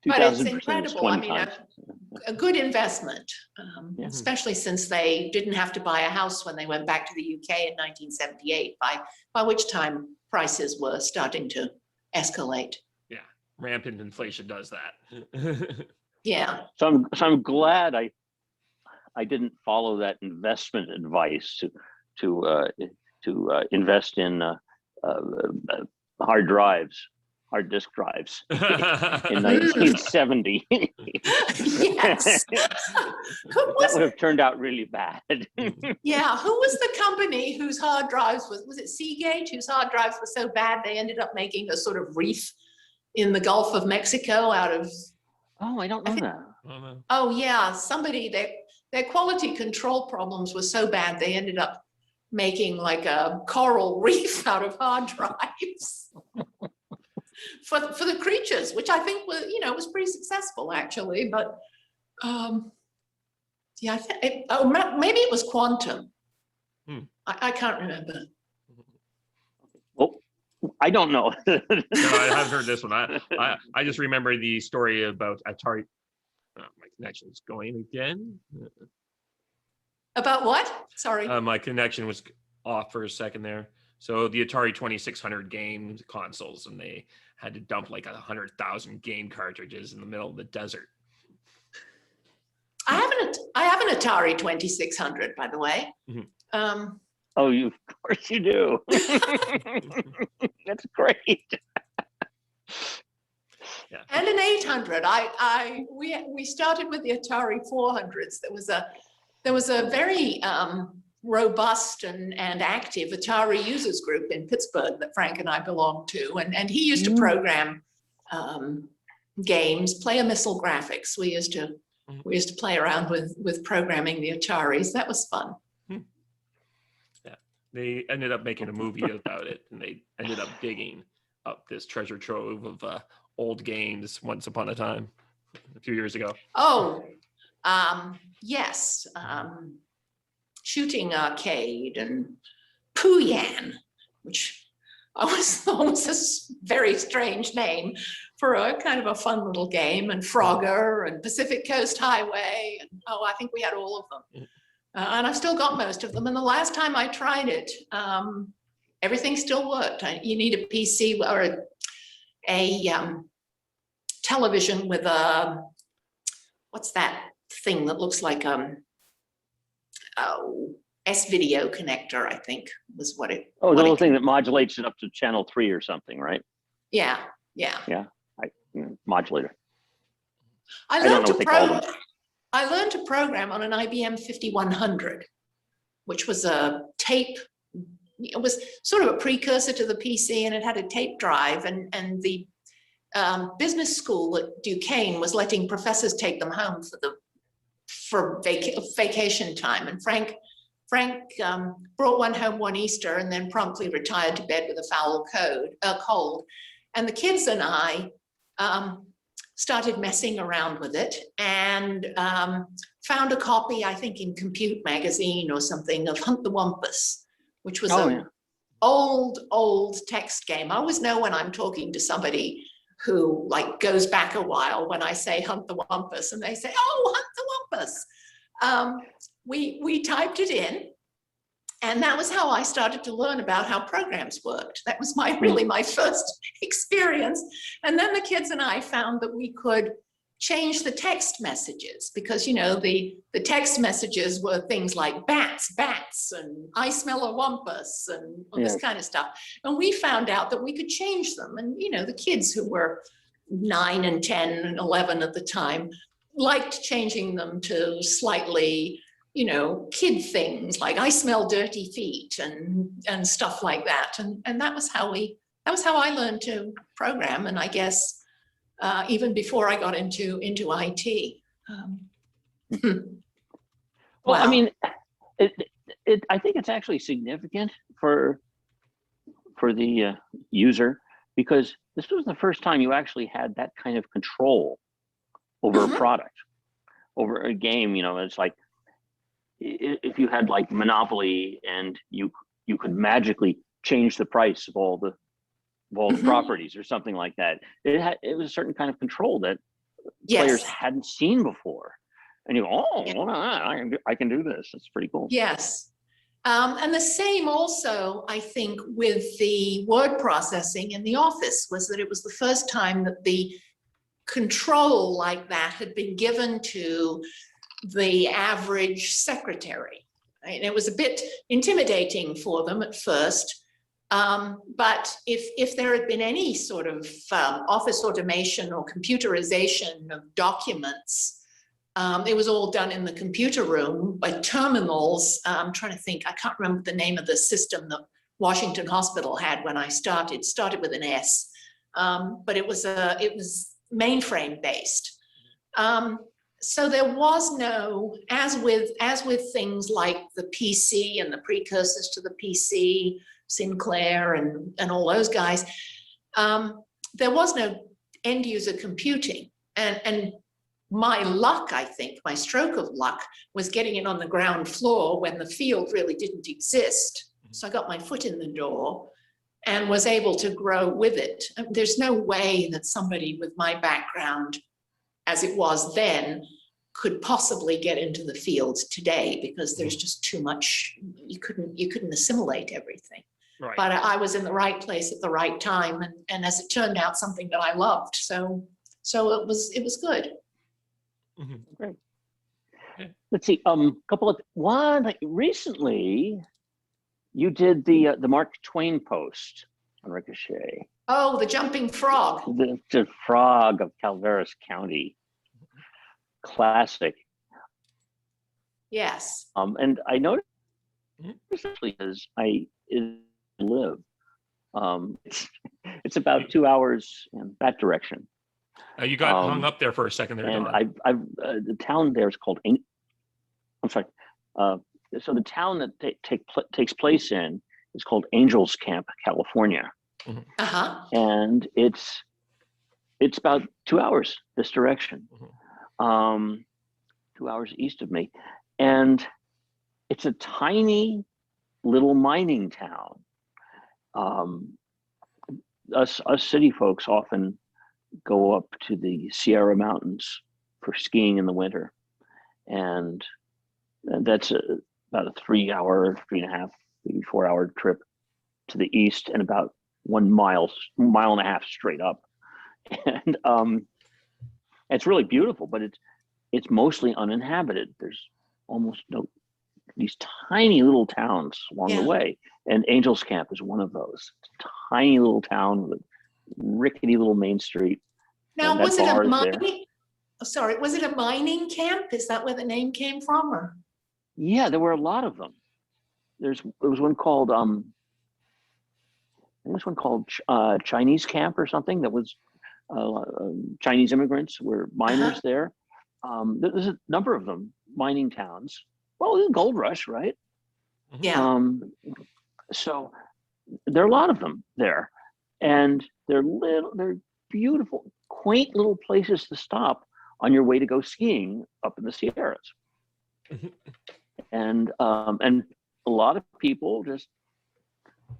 2,000% But it's is incredible. 20 I mean, times. a good investment, Yeah. especially since they didn't have to buy a house when they went back to the UK in 1978, by which time prices were starting to escalate. Yeah, rampant inflation does that. Yeah. So I'm glad I didn't follow that investment advice to invest in hard disk drives in 1970. Yes. That would have turned out really bad. Yeah, who was the company whose hard drives was it Seagate, whose hard drives were so bad they ended up making a sort of reef in the Gulf of Mexico out of. Oh, I don't know that. Oh yeah, somebody, their quality control problems were so bad they ended up making like a coral reef out of hard drives for the creatures, which I think was, you know, was pretty successful actually. But yeah, maybe it was Quantum. I can't remember. Well, I don't know. No, I haven't heard this one. I just remember the story about Atari. My connection's going again. About what? Sorry. My connection was off for a second there. So the Atari 2600 game consoles, and they had to dump like 100,000 game cartridges in the middle of the desert. I have an Atari 2600, by the way. Mm-hmm. Oh, of course you do. That's great. Yeah. And an 800. We started with the Atari 400s. There was a very robust and active Atari users group in Pittsburgh that Frank and I belonged to, and he used to program games, player missile graphics. We used to play around with programming the Ataris. That was fun. Yeah, they ended up making a movie about it, and they ended up digging up this treasure trove of old games once upon a time, a few years ago. Oh, yes. Shooting Arcade and Pooyan, which was a very strange name for a kind of a fun little game, and Frogger and Pacific Coast Highway. And I think we had all of them. And I've still got most of them. And the last time I tried it, everything still worked. You need a PC or a television with a, what's that thing that looks like S-video connector, I think was what it. Oh, the little thing that modulates it up to channel 3 or something, right? Yeah. Modulator. I learned to program on an IBM 5100, which was a tape. It was sort of a precursor to the PC, and it had a tape drive, and the business school at Duquesne was letting professors take them home for vacation time. And Frank brought one home one Easter and then promptly retired to bed with a foul cold. And the kids and I started messing around with it, and found a copy, I think in Compute magazine or something, of Hunt the Wumpus, which was old text game. I always know when I'm talking to somebody who like goes back a while when I say hunt the wampus, and they say, oh, hunt the wampus. We typed it in, and that was how I started to learn about how programs worked. That was really my first experience. And then the kids and I found that we could change the text messages, because the text messages were things like bats, and I smell a wampus, and all this kind of stuff. And we found out that we could change them. And the kids who were 9 and 10 and 11 at the time liked changing them to slightly kid things like I smell dirty feet and stuff like that. And that was how I learned to program. And I guess even before I got into IT. Well, Wow. I mean, I think it's actually significant for the user, because this was the first time you actually had that kind of control over a product, over a game. It's like if you had like Monopoly and you could magically change the price of all the properties or something like that. It was a certain kind of control that players hadn't seen before. And you go, well, I can do this. It's pretty cool. Yes. And the same also, I think, with the word processing in the office, was that it was the first time that the control like that had been given to the average secretary. Right? It was a bit intimidating for them at first. But if there had been any sort of office automation or computerization of documents, it was all done in the computer room by terminals. I'm trying to think, I can't remember the name of the system that Washington Hospital had when I started. It started with an S, but it was mainframe based. So there was no, as with things like the PC and the precursors to the PC, Sinclair and all those guys, there was no end user computing. And my luck, I think, my stroke of luck was getting it on the ground floor when the field really didn't exist. So I got my foot in the door and was able to grow with it. There's no way that somebody with my background, as it was then, could possibly get into the field today, because there's just too much. You couldn't assimilate everything. Right. But I was in the right place at the right time, and as it turned out, something that I loved. So it was good. Mm-hmm. Great. Let's see. One recently, you did the Mark Twain post on Ricochet. Oh, the jumping frog. The frog of Calaveras County. Classic. Yes. And I noticed, especially as I live, it's about 2 hours in that direction. You got hung up there for a second there, and Don. I've the town there is called. I'm sorry. So the town that takes place in is called Angels Camp, California. Mm-hmm. Uh-huh. And it's about 2 hours this direction. Mm-hmm. 2 hours east of me, and it's a tiny little mining town. Us city folks often go up to the Sierra Mountains for skiing in the winter, and that's about a 3 hour, 3.5, maybe 4 hour trip to the east, and about 1 mile and a half straight up. And it's really beautiful, but it's mostly uninhabited. There's almost no, these tiny little towns along the way, and Angels Camp is one of those. It's a tiny little town with a rickety little main street. Now, was it a mining? Sorry, was it a mining camp? Is that where the name came from? Or? Yeah, there were a lot of them. There was one called Chinese Camp or something. That was Chinese immigrants were miners there. There's a number of them, mining towns. Well, it was a gold rush, right? Yeah. So there are a lot of them there, and they're beautiful, quaint little places to stop on your way to go skiing up in the Sierras. And a lot of people just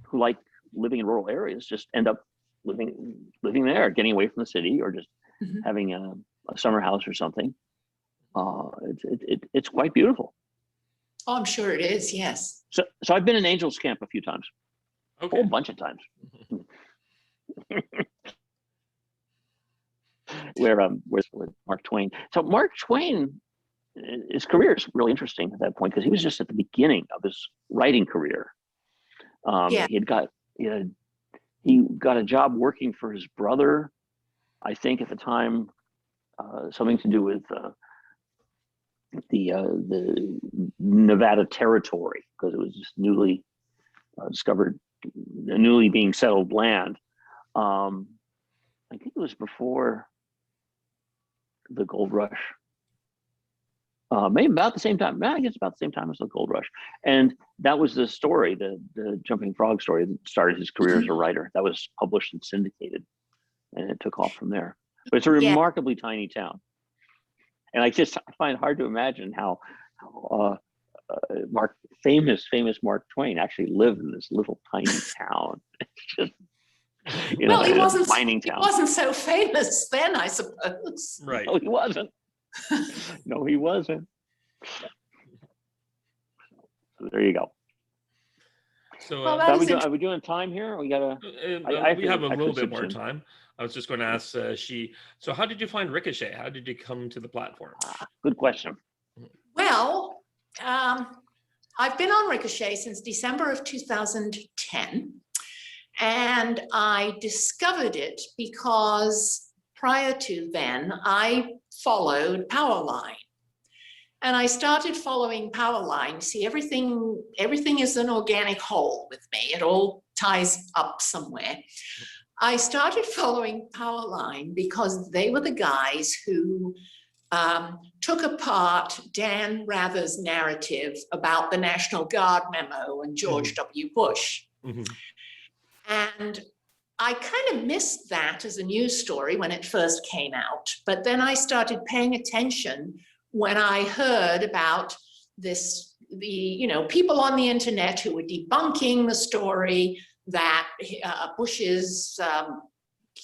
who like living in rural areas just end up living there, getting away from the city, or just having a summer house or something. It's quite beautiful. Oh, I'm sure it is. Yes. So I've been in Angels Camp a few times, a whole bunch of times. Where with Mark Twain. So Mark Twain, his career is really interesting at that point, because he was just at the beginning of his writing career. He got a job working for his brother, I think at the time, something to do with the Nevada Territory, because it was just newly discovered, newly being settled land. I think it was before the gold rush, maybe about the same time. I guess about the same time as the gold rush. And that was the story, the Jumping Frog story that started his career as a writer. That was published and syndicated, and it took off from there. But it's a remarkably tiny town. And I find it hard to imagine how famous Mark Twain actually lived in this little tiny town. It's just, well, he wasn't mining town. He wasn't so famous then, I suppose. Right. No, he wasn't. No, he wasn't. So there you go. So Well, are we doing time here? We gotta. we have a little bit more time. I was just going to ask She. So how did you find Ricochet? How did you come to the platform? Good question. Well, I've been on Ricochet since December of 2010. And I discovered it because prior to then, I followed Powerline. And I started following Powerline. See, everything is an organic whole with me. It all ties up somewhere. I started following Powerline because they were the guys who took apart Dan Rather's narrative about the National Guard memo and George W. Bush. And I kind of missed that as a news story when it first came out. But then I started paying attention when I heard about this, people on the internet who were debunking the story that Bush's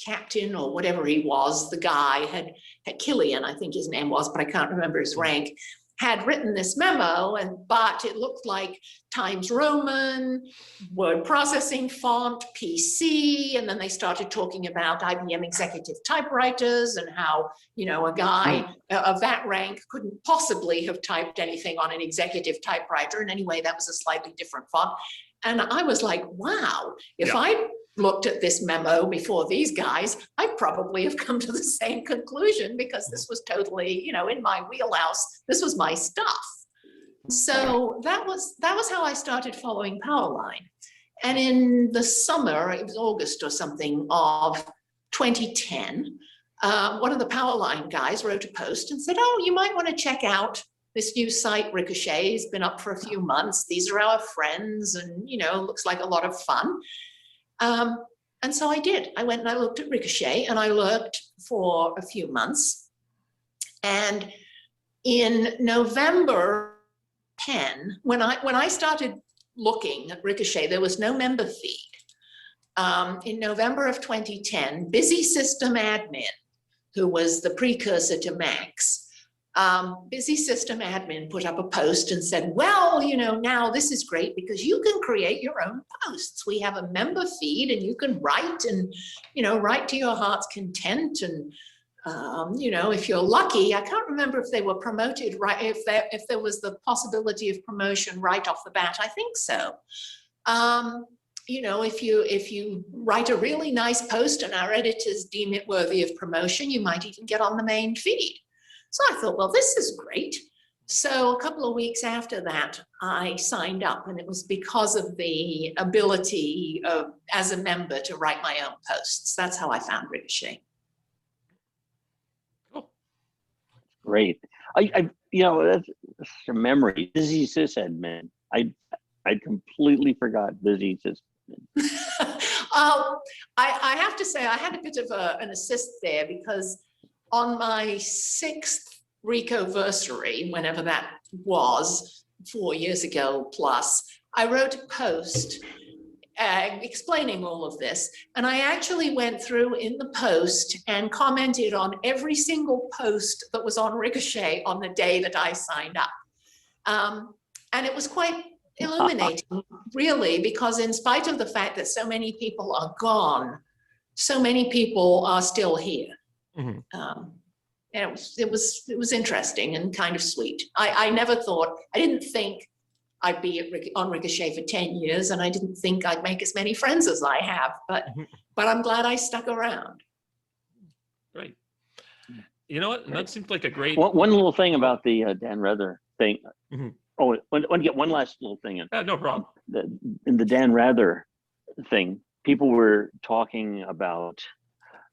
captain, or whatever he was, the guy had Killian, I think his name was, but I can't remember his rank, had written this memo, but it looked like Times Roman, word processing font, PC, and then they started talking about IBM executive typewriters and how, a guy of that rank couldn't possibly have typed anything on an executive typewriter. And anyway, that was a slightly different font. And I was like, wow, if I looked at this memo before these guys, I probably have come to the same conclusion, because this was totally, in my wheelhouse. This was my stuff. So that was how I started following Powerline. And in the summer, it was August or something of 2010, one of the Powerline guys wrote a post and said, oh, you might want to check out this new site, Ricochet. It's been up for a few months. These are our friends, and, looks like a lot of fun. And so I did. I went and I looked at Ricochet, and I lurked for a few months. And in November 10, when I started looking at Ricochet, there was no member feed. In November of 2010, Busy System Admin, who was the precursor to Max, Busy System Admin put up a post and said, well, now this is great because you can create your own posts. We have a member feed, and you can write and, write to your heart's content. And, if you're lucky, I can't remember if they were promoted, right? If there was the possibility of promotion right off the bat, I think so. If you write a really nice post and our editors deem it worthy of promotion, you might even get on the main feed. So I thought, well, this is great. So a couple of weeks after that, I signed up, and it was because of the ability as a member to write my own posts. That's how I found Ricochet. Cool. Great. That's a memory. Busy sysadmin. I completely forgot Busy sysadmin. I have to say, I had a bit of an assist there, because on my 6th Ricoversary, whenever that was, 4 years ago plus, I wrote a post explaining all of this. And I actually went through in the post and commented on every single post that was on Ricochet on the day that I signed up. And it was quite illuminating, really, because in spite of the fact that so many people are gone, so many people are still here. Mhm. And it was interesting and kind of sweet. I never thought, I didn't think I'd be on Ricochet for 10 years, and I didn't think I'd make as many friends as I have, but I'm glad I stuck around. Right. You know what? And that seems like a great. One little thing about the Dan Rather thing. Mhm. Oh, I want to get one last little thing in. No problem. In the Dan Rather thing, people were talking about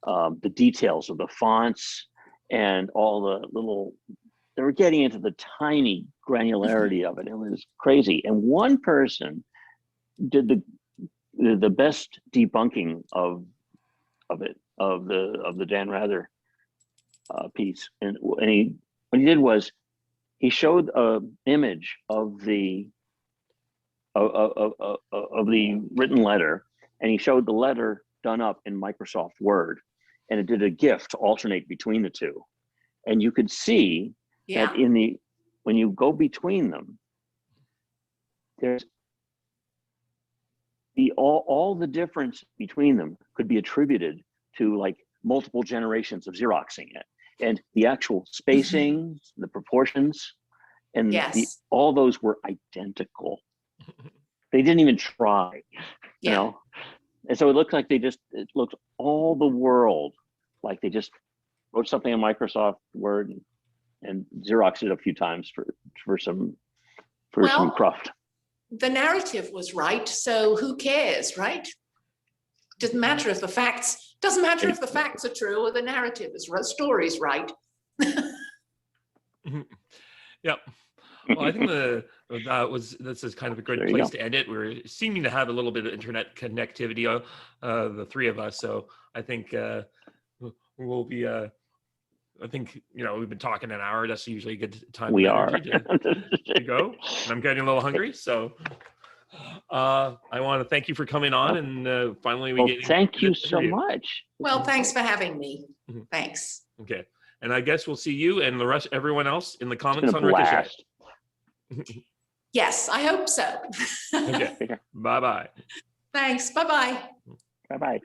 the details of the fonts and all the little, they were getting into the tiny granularity of it. It was crazy. And one person did the best debunking of it, of the Dan Rather piece. And what he did was he showed an image of the written letter, and he showed the letter done up in Microsoft Word, and it did a GIF to alternate between the two. And you could see that when you go between them, there's all the difference between them could be attributed to like multiple generations of Xeroxing it, and the actual spacing, the proportions, and all those were identical. They didn't even try, you know? And so it looked like it looked all the world like they just wrote something in Microsoft Word and Xeroxed it a few times for some cruft. The narrative was right, so who cares, right? Doesn't matter if the facts are true or the narrative is right, story's right. Yep. Well, I think this is kind of a great place to end it. We're seeming to have a little bit of internet connectivity, the three of us. So I think we'll be. I think we've been talking an hour. That's usually a good time. We are to go. And I'm getting a little hungry, so I want to thank you for coming on. And finally, thank you so much. Well, thanks for having me. Thanks. Okay, and I guess we'll see you and everyone else in the comments on Ricochet. Yes, I hope so. Okay. Bye-bye. Thanks. Bye-bye. Bye-bye.